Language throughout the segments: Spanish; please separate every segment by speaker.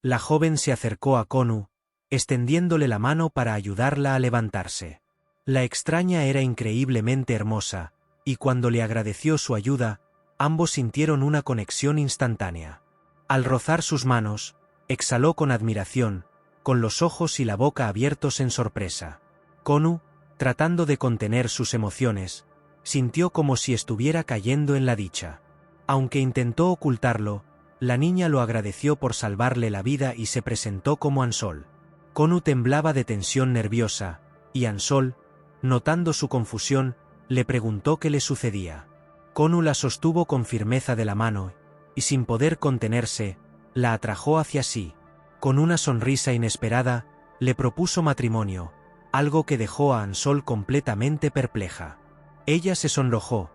Speaker 1: La joven se acercó a Konu, extendiéndole la mano para ayudarla a levantarse. La extraña era increíblemente hermosa, y cuando le agradeció su ayuda, ambos sintieron una conexión instantánea. Al rozar sus manos, exhaló con admiración, con los ojos y la boca abiertos en sorpresa. Konu, tratando de contener sus emociones, sintió como si estuviera cayendo en la dicha. Aunque intentó ocultarlo, la niña lo agradeció por salvarle la vida y se presentó como Ansol. Konu temblaba de tensión nerviosa, y Ansol, notando su confusión, le preguntó qué le sucedía. Konu la sostuvo con firmeza de la mano, y sin poder contenerse, la atrajo hacia sí. Con una sonrisa inesperada, le propuso matrimonio, algo que dejó a Ansol completamente perpleja. Ella se sonrojó.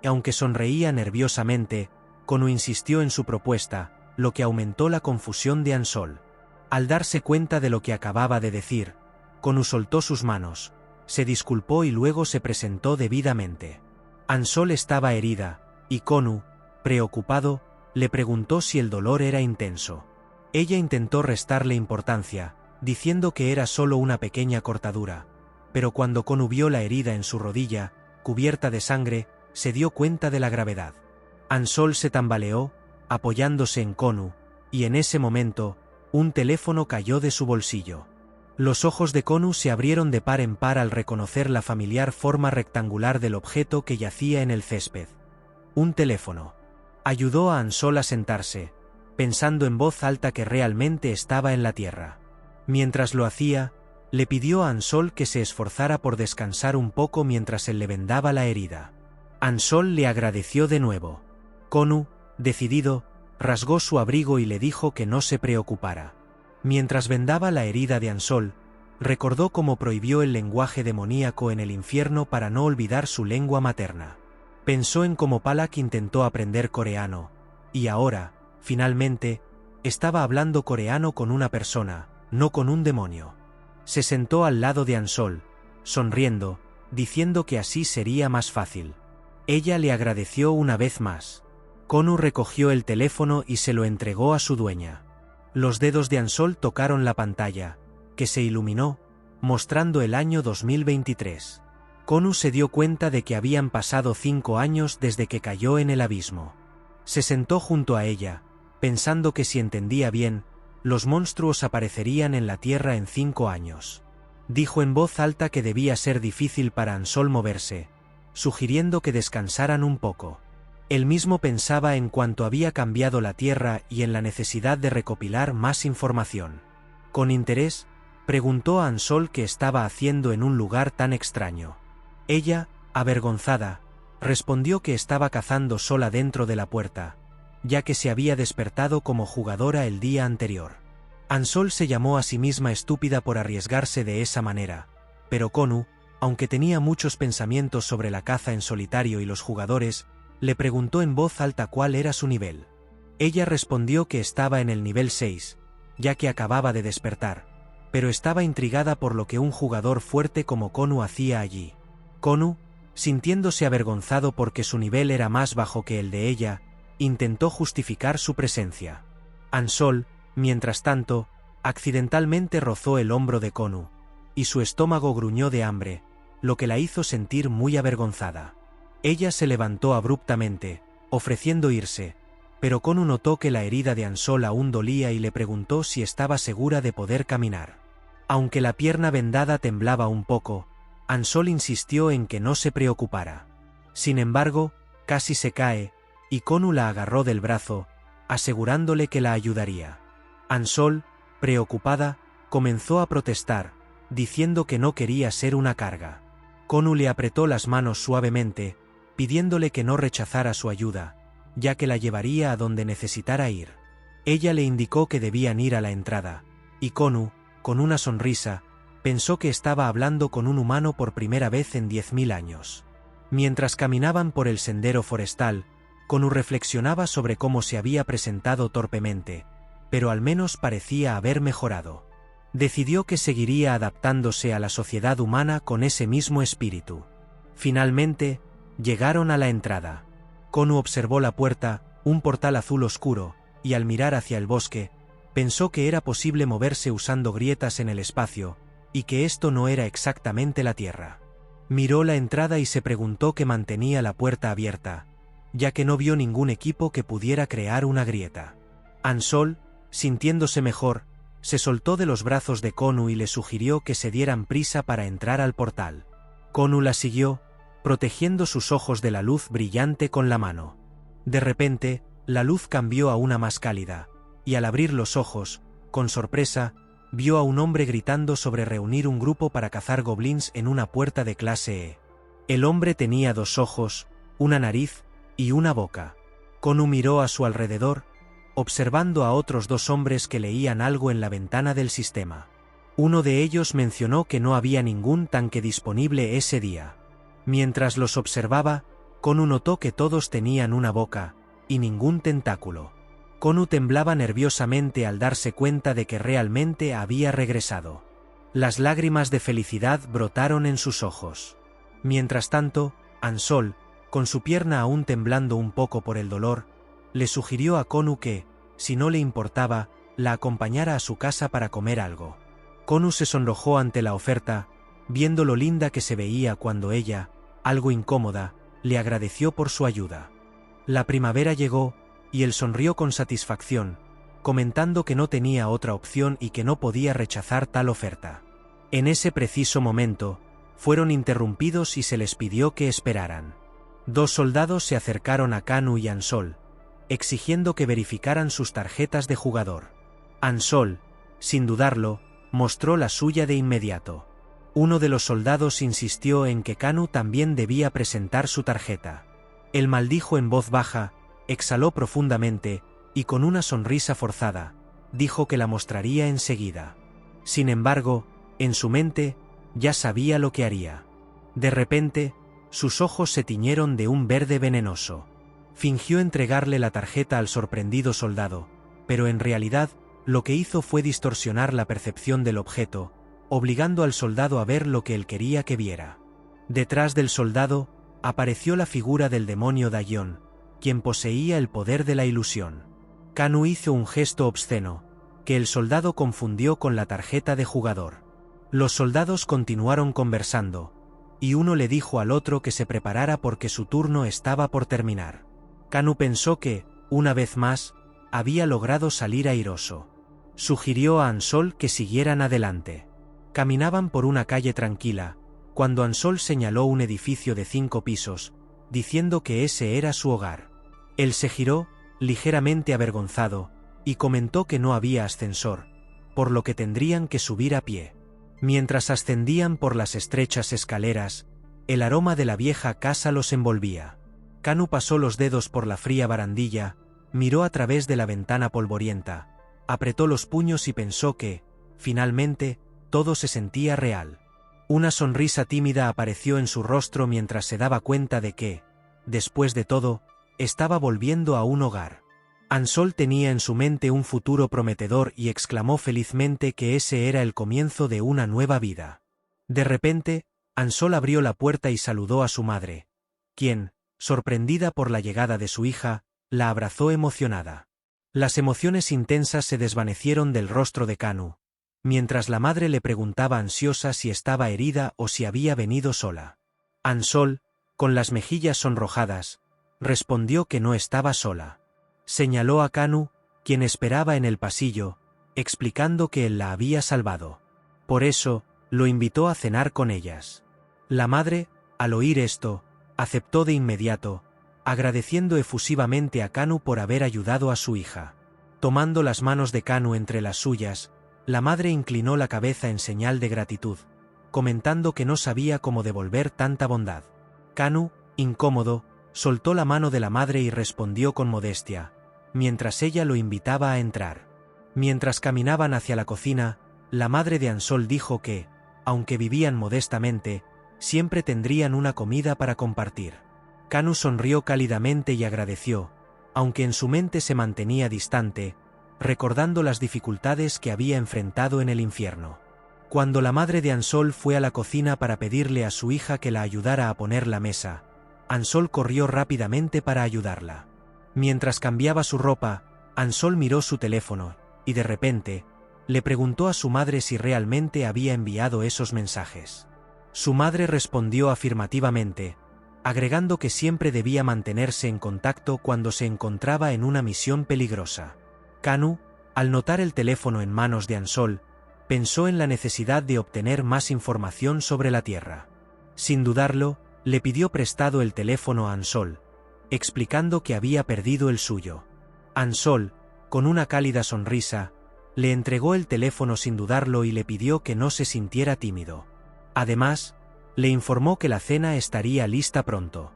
Speaker 1: Aunque sonreía nerviosamente, Konu insistió en su propuesta, lo que aumentó la confusión de Ansol. Al darse cuenta de lo que acababa de decir, Konu soltó sus manos, se disculpó y luego se presentó debidamente. Ansol estaba herida, y Konu, preocupado, le preguntó si el dolor era intenso. Ella intentó restarle importancia, diciendo que era solo una pequeña cortadura, pero cuando Konu vio la herida en su rodilla, cubierta de sangre, se dio cuenta de la gravedad. Ansol se tambaleó, apoyándose en Konu, y en ese momento, un teléfono cayó de su bolsillo. Los ojos de Konu se abrieron de par en par al reconocer la familiar forma rectangular del objeto que yacía en el césped. Un teléfono. Ayudó a Ansol a sentarse, pensando en voz alta que realmente estaba en la tierra. Mientras lo hacía, le pidió a Ansol que se esforzara por descansar un poco mientras él le vendaba la herida. Ansol le agradeció de nuevo. Konu, decidido, rasgó su abrigo y le dijo que no se preocupara. Mientras vendaba la herida de Ansol, recordó cómo prohibió el lenguaje demoníaco en el infierno para no olvidar su lengua materna. Pensó en cómo Palak intentó aprender coreano, y ahora, finalmente, estaba hablando coreano con una persona, no con un demonio. Se sentó al lado de Ansol, sonriendo, diciendo que así sería más fácil. Ella le agradeció una vez más. Konu recogió el teléfono y se lo entregó a su dueña. Los dedos de Ansol tocaron la pantalla, que se iluminó, mostrando el año 2023. Konu se dio cuenta de que habían pasado 5 años desde que cayó en el abismo. Se sentó junto a ella, pensando que si entendía bien, los monstruos aparecerían en la Tierra en 5 años. Dijo en voz alta que debía ser difícil para Ansol moverse, sugiriendo que descansaran un poco. Él mismo pensaba en cuánto había cambiado la Tierra y en la necesidad de recopilar más información. Con interés, preguntó a Ansol qué estaba haciendo en un lugar tan extraño. Ella, avergonzada, respondió que estaba cazando sola dentro de la puerta, ya que se había despertado como jugadora el día anterior. Ansol se llamó a sí misma estúpida por arriesgarse de esa manera, pero Konu, aunque tenía muchos pensamientos sobre la caza en solitario y los jugadores, le preguntó en voz alta cuál era su nivel. Ella respondió que estaba en el nivel 6, ya que acababa de despertar, pero estaba intrigada por lo que un jugador fuerte como Konu hacía allí. Konu, sintiéndose avergonzado porque su nivel era más bajo que el de ella, intentó justificar su presencia. Ansol, mientras tanto, accidentalmente rozó el hombro de Konu, y su estómago gruñó de hambre, lo que la hizo sentir muy avergonzada. Ella se levantó abruptamente, ofreciendo irse, pero Konu notó que la herida de Ansol aún dolía y le preguntó si estaba segura de poder caminar. Aunque la pierna vendada temblaba un poco, Ansol insistió en que no se preocupara. Sin embargo, casi se cae, y Konu la agarró del brazo, asegurándole que la ayudaría. Ansol, preocupada, comenzó a protestar, diciendo que no quería ser una carga. Konu le apretó las manos suavemente, pidiéndole que no rechazara su ayuda, ya que la llevaría a donde necesitara ir. Ella le indicó que debían ir a la entrada, y Konu, con una sonrisa, pensó que estaba hablando con un humano por primera vez en 10.000 años. Mientras caminaban por el sendero forestal, Konu reflexionaba sobre cómo se había presentado torpemente, pero al menos parecía haber mejorado. Decidió que seguiría adaptándose a la sociedad humana con ese mismo espíritu. Finalmente, llegaron a la entrada. Konu observó la puerta, un portal azul oscuro, y al mirar hacia el bosque, Pensó que era posible moverse usando grietas en el espacio, y que esto no era exactamente la Tierra. Miró la entrada y se preguntó qué mantenía la puerta abierta, ya que no vio ningún equipo que pudiera crear una grieta. Ansol, sintiéndose mejor, se soltó de los brazos de Konu y le sugirió que se dieran prisa para entrar al portal. Konu la siguió, protegiendo sus ojos de la luz brillante con la mano. De repente, la luz cambió a una más cálida, y al abrir los ojos, con sorpresa, vio a un hombre gritando sobre reunir un grupo para cazar goblins en una puerta de clase E. El hombre tenía 2 ojos, una nariz y una boca. Konu miró a su alrededor, observando a otros 2 hombres que leían algo en la ventana del sistema. Uno de ellos mencionó que no había ningún tanque disponible ese día. Mientras los observaba, Konu notó que todos tenían una boca, y ningún tentáculo. Konu temblaba nerviosamente al darse cuenta de que realmente había regresado. Las lágrimas de felicidad brotaron en sus ojos. Mientras tanto, Ansol, con su pierna aún temblando un poco por el dolor, le sugirió a Konu que, si no le importaba, la acompañara a su casa para comer algo. Konu se sonrojó ante la oferta, viendo lo linda que se veía cuando ella, algo incómoda, le agradeció por su ayuda. La primavera llegó, y él sonrió con satisfacción, comentando que no tenía otra opción y que no podía rechazar tal oferta. En ese preciso momento, fueron interrumpidos y se les pidió que esperaran. 2 soldados se acercaron a Kanu y Ansol, exigiendo que verificaran sus tarjetas de jugador. Ansol, sin dudarlo, mostró la suya de inmediato. Uno de los soldados insistió en que Kanu también debía presentar su tarjeta. Él maldijo en voz baja, exhaló profundamente, y con una sonrisa forzada, dijo que la mostraría enseguida. Sin embargo, en su mente, ya sabía lo que haría. De repente, sus ojos se tiñeron de un verde venenoso. Fingió entregarle la tarjeta al sorprendido soldado, pero en realidad, lo que hizo fue distorsionar la percepción del objeto, obligando al soldado a ver lo que él quería que viera. Detrás del soldado, apareció la figura del demonio Dayon, quien poseía el poder de la ilusión. Kanu hizo un gesto obsceno, que el soldado confundió con la tarjeta de jugador. Los soldados continuaron conversando, y uno le dijo al otro que se preparara porque su turno estaba por terminar. Kanu pensó que, una vez más, había logrado salir airoso. Sugirió a Ansol que siguieran adelante. Caminaban por una calle tranquila, cuando Ansol señaló un edificio de 5 pisos, diciendo que ese era su hogar. Él se giró, ligeramente avergonzado, y comentó que no había ascensor, por lo que tendrían que subir a pie. Mientras ascendían por las estrechas escaleras, el aroma de la vieja casa los envolvía. Kanu pasó los dedos por la fría barandilla, miró a través de la ventana polvorienta, apretó los puños y pensó que, finalmente, todo se sentía real. Una sonrisa tímida apareció en su rostro mientras se daba cuenta de que, después de todo, estaba volviendo a un hogar. Ansol tenía en su mente un futuro prometedor y exclamó felizmente que ese era el comienzo de una nueva vida. De repente, Ansol abrió la puerta y saludó a su madre, quien, sorprendida por la llegada de su hija, la abrazó emocionada. Las emociones intensas se desvanecieron del rostro de Kanu, mientras la madre le preguntaba ansiosa si estaba herida o si había venido sola. Ansol, con las mejillas sonrojadas, respondió que no estaba sola. Señaló a Kanu, quien esperaba en el pasillo, explicando que él la había salvado. Por eso, lo invitó a cenar con ellas. La madre, al oír esto, aceptó de inmediato, agradeciendo efusivamente a Kanu por haber ayudado a su hija. Tomando las manos de Kanu entre las suyas, la madre inclinó la cabeza en señal de gratitud, comentando que no sabía cómo devolver tanta bondad. Kanu, incómodo, soltó la mano de la madre y respondió con modestia, mientras ella lo invitaba a entrar. Mientras caminaban hacia la cocina, la madre de Ansol dijo que, aunque vivían modestamente, siempre tendrían una comida para compartir. Kanu sonrió cálidamente y agradeció, aunque en su mente se mantenía distante, recordando las dificultades que había enfrentado en el infierno. Cuando la madre de Ansol fue a la cocina para pedirle a su hija que la ayudara a poner la mesa, Ansol corrió rápidamente para ayudarla. Mientras cambiaba su ropa, Ansol miró su teléfono, y de repente, le preguntó a su madre si realmente había enviado esos mensajes. Su madre respondió afirmativamente, agregando que siempre debía mantenerse en contacto cuando se encontraba en una misión peligrosa. Kanu, al notar el teléfono en manos de Ansol, pensó en la necesidad de obtener más información sobre la Tierra. Sin dudarlo, le pidió prestado el teléfono a Ansol, explicando que había perdido el suyo. Ansol, con una cálida sonrisa, le entregó el teléfono sin dudarlo y le pidió que no se sintiera tímido. Además, le informó que la cena estaría lista pronto.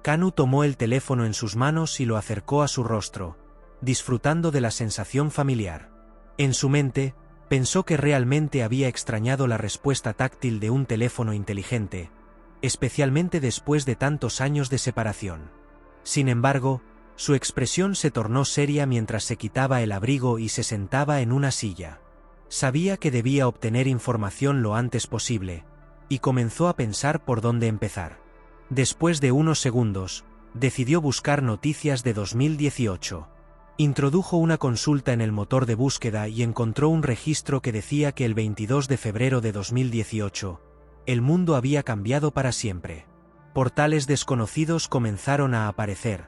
Speaker 1: Kanu tomó el teléfono en sus manos y lo acercó a su rostro, disfrutando de la sensación familiar. En su mente, pensó que realmente había extrañado la respuesta táctil de un teléfono inteligente, especialmente después de tantos años de separación. Sin embargo, su expresión se tornó seria mientras se quitaba el abrigo y se sentaba en una silla. Sabía que debía obtener información lo antes posible, y comenzó a pensar por dónde empezar. Después de unos segundos, decidió buscar noticias de 2018. Introdujo una consulta en el motor de búsqueda y encontró un registro que decía que el 22 de febrero de 2018, el mundo había cambiado para siempre. Portales desconocidos comenzaron a aparecer,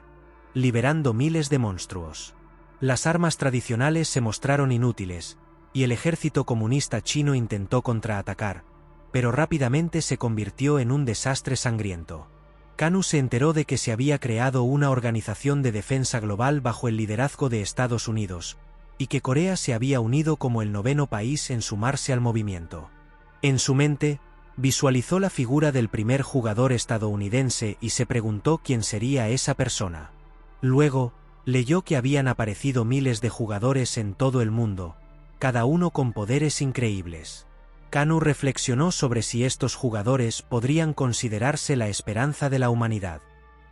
Speaker 1: liberando miles de monstruos. Las armas tradicionales se mostraron inútiles, y el ejército comunista chino intentó contraatacar, pero rápidamente se convirtió en un desastre sangriento. Kanu se enteró de que se había creado una organización de defensa global bajo el liderazgo de Estados Unidos, y que Corea se había unido como el 9º país en sumarse al movimiento. En su mente, visualizó la figura del primer jugador estadounidense y se preguntó quién sería esa persona. Luego, leyó que habían aparecido miles de jugadores en todo el mundo, cada uno con poderes increíbles. Kanu reflexionó sobre si estos jugadores podrían considerarse la esperanza de la humanidad.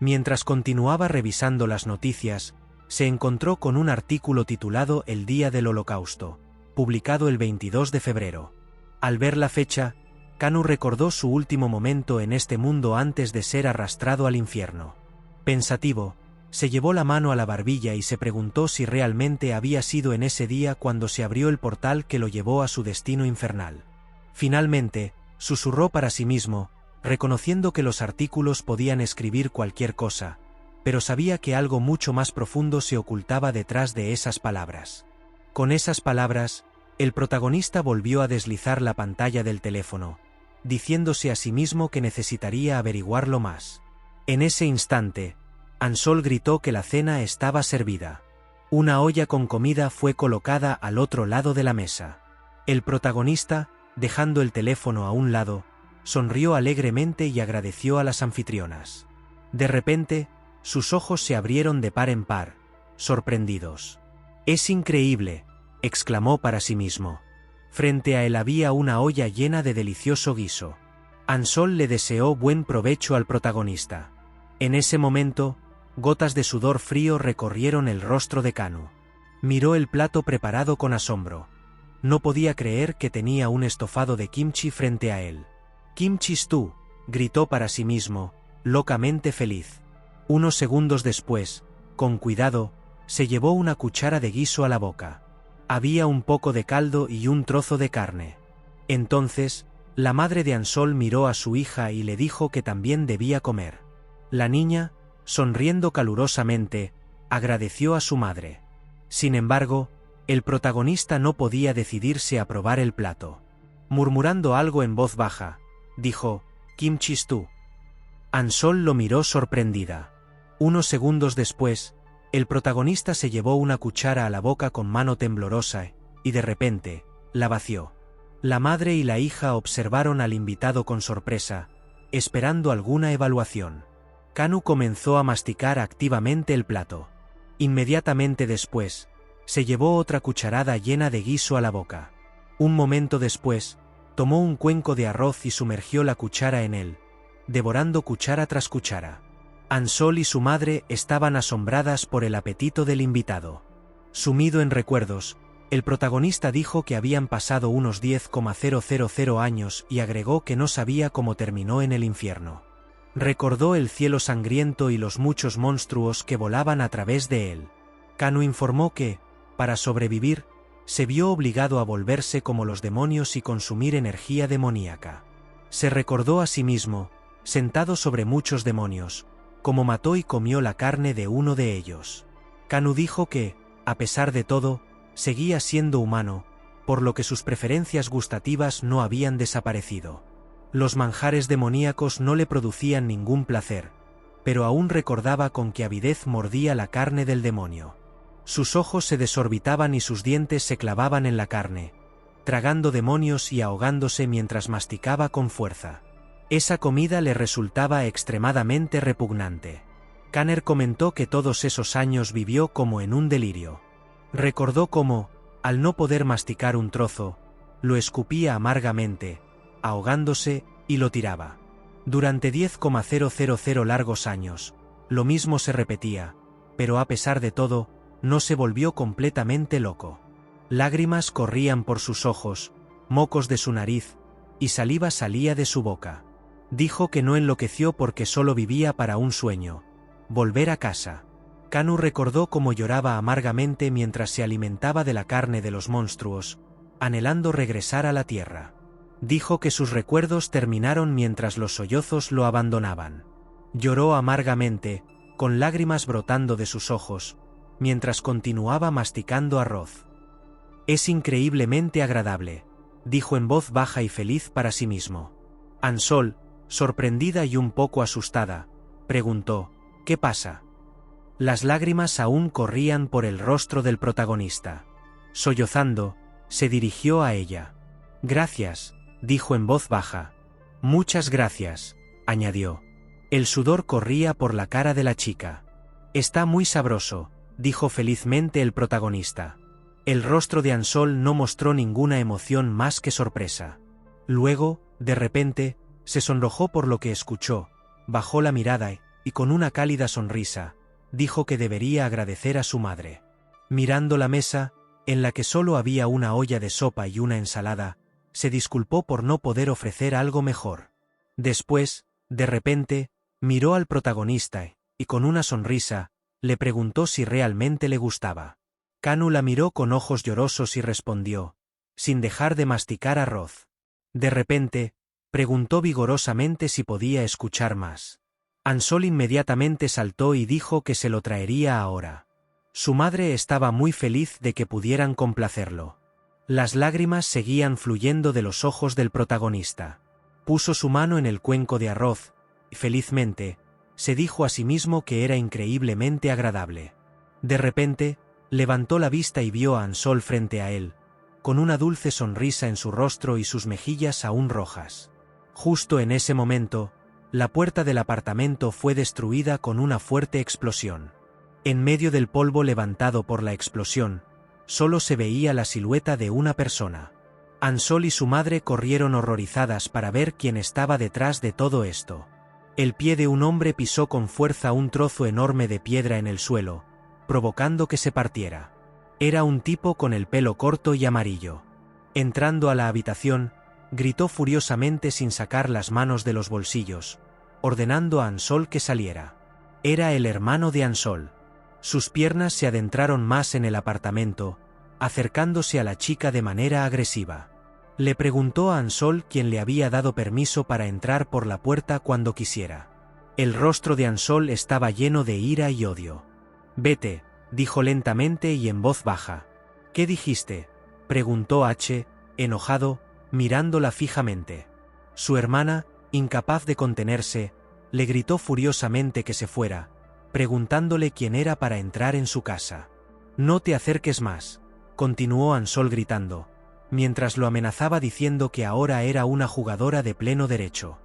Speaker 1: Mientras continuaba revisando las noticias, se encontró con un artículo titulado El Día del Holocausto, publicado el 22 de febrero. Al ver la fecha, Kanu recordó su último momento en este mundo antes de ser arrastrado al infierno. Pensativo, se llevó la mano a la barbilla y se preguntó si realmente había sido en ese día cuando se abrió el portal que lo llevó a su destino infernal. Finalmente, susurró para sí mismo, reconociendo que los artículos podían escribir cualquier cosa, pero sabía que algo mucho más profundo se ocultaba detrás de esas palabras. Con esas palabras, el protagonista volvió a deslizar la pantalla del teléfono, diciéndose a sí mismo que necesitaría averiguarlo más. En ese instante, Ansol gritó que la cena estaba servida. Una olla con comida fue colocada al otro lado de la mesa. El protagonista, dejando el teléfono a un lado, sonrió alegremente y agradeció a las anfitrionas. De repente, sus ojos se abrieron de par en par, sorprendidos. «Es increíble», exclamó para sí mismo. Frente a él había una olla llena de delicioso guiso. Ansol le deseó buen provecho al protagonista. En ese momento, gotas de sudor frío recorrieron el rostro de Kanu. Miró el plato preparado con asombro. No podía creer que tenía un estofado de kimchi frente a él. «Kimchi stew», gritó para sí mismo, locamente feliz. Unos segundos después, con cuidado, se llevó una cuchara de guiso a la boca. Había un poco de caldo y un trozo de carne. Entonces, la madre de Ansol miró a su hija y le dijo que también debía comer. La niña, sonriendo calurosamente, agradeció a su madre. Sin embargo, el protagonista no podía decidirse a probar el plato. Murmurando algo en voz baja, dijo, «Kimchi stew». Ansol lo miró sorprendida. Unos segundos después, el protagonista se llevó una cuchara a la boca con mano temblorosa y, de repente, la vació. La madre y la hija observaron al invitado con sorpresa, esperando alguna evaluación. Kanu comenzó a masticar activamente el plato. Inmediatamente después, se llevó otra cucharada llena de guiso a la boca. Un momento después, tomó un cuenco de arroz y sumergió la cuchara en él, devorando cuchara tras cuchara. Ansol y su madre estaban asombradas por el apetito del invitado. Sumido en recuerdos, el protagonista dijo que habían pasado unos 10,000 años y agregó que no sabía cómo terminó en el infierno. Recordó el cielo sangriento y los muchos monstruos que volaban a través de él. Kanu informó que, para sobrevivir, se vio obligado a volverse como los demonios y consumir energía demoníaca. Se recordó a sí mismo, sentado sobre muchos demonios, como mató y comió la carne de uno de ellos. Kanu dijo que, a pesar de todo, seguía siendo humano, por lo que sus preferencias gustativas no habían desaparecido. Los manjares demoníacos no le producían ningún placer, pero aún recordaba con qué avidez mordía la carne del demonio. Sus ojos se desorbitaban y sus dientes se clavaban en la carne, tragando demonios y ahogándose mientras masticaba con fuerza. Esa comida le resultaba extremadamente repugnante. Kanner comentó que todos esos años vivió como en un delirio. Recordó cómo, al no poder masticar un trozo, lo escupía amargamente, ahogándose, y lo tiraba. Durante 10,000 largos años, lo mismo se repetía, pero a pesar de todo, no se volvió completamente loco. Lágrimas corrían por sus ojos, mocos de su nariz, y saliva salía de su boca. Dijo que no enloqueció porque solo vivía para un sueño: volver a casa. Kanu recordó cómo lloraba amargamente mientras se alimentaba de la carne de los monstruos, anhelando regresar a la tierra. Dijo que sus recuerdos terminaron mientras los sollozos lo abandonaban. Lloró amargamente, con lágrimas brotando de sus ojos, mientras continuaba masticando arroz. «Es increíblemente agradable», dijo en voz baja y feliz para sí mismo. Ansol, sorprendida y un poco asustada, preguntó: «¿Qué pasa?». Las lágrimas aún corrían por el rostro del protagonista. Sollozando, se dirigió a ella. «Gracias», dijo en voz baja. «Muchas gracias», añadió. El sudor corría por la cara de la chica. «Está muy sabroso», dijo felizmente el protagonista. El rostro de Ansol no mostró ninguna emoción más que sorpresa. Luego, de repente, se sonrojó por lo que escuchó, bajó la mirada y con una cálida sonrisa, dijo que debería agradecer a su madre. Mirando la mesa, en la que solo había una olla de sopa y una ensalada, se disculpó por no poder ofrecer algo mejor. Después, de repente, miró al protagonista y con una sonrisa, le preguntó si realmente le gustaba. Kanu la miró con ojos llorosos y respondió, sin dejar de masticar arroz. De repente, preguntó vigorosamente si podía escuchar más. Ansol inmediatamente saltó y dijo que se lo traería ahora. Su madre estaba muy feliz de que pudieran complacerlo. Las lágrimas seguían fluyendo de los ojos del protagonista. Puso su mano en el cuenco de arroz, y felizmente, se dijo a sí mismo que era increíblemente agradable. De repente, levantó la vista y vio a Ansol frente a él, con una dulce sonrisa en su rostro y sus mejillas aún rojas. Justo en ese momento, la puerta del apartamento fue destruida con una fuerte explosión. En medio del polvo levantado por la explosión, solo se veía la silueta de una persona. Ansol y su madre corrieron horrorizadas para ver quién estaba detrás de todo esto. El pie de un hombre pisó con fuerza un trozo enorme de piedra en el suelo, provocando que se partiera. Era un tipo con el pelo corto y amarillo. Entrando a la habitación, gritó furiosamente sin sacar las manos de los bolsillos, ordenando a Ansol que saliera. Era el hermano de Ansol. Sus piernas se adentraron más en el apartamento, acercándose a la chica de manera agresiva. Le preguntó a Ansol quién le había dado permiso para entrar por la puerta cuando quisiera. El rostro de Ansol estaba lleno de ira y odio. «Vete», dijo lentamente y en voz baja. «¿Qué dijiste?», preguntó H, enojado, mirándola fijamente. Su hermana, incapaz de contenerse, le gritó furiosamente que se fuera, preguntándole quién era para entrar en su casa. «No te acerques más», continuó Ansol gritando, mientras lo amenazaba diciendo que ahora era una jugadora de pleno derecho.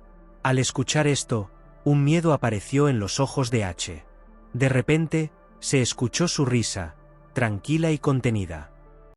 Speaker 1: Al escuchar esto, un miedo apareció en los ojos de H. De repente, se escuchó su risa, tranquila y contenida.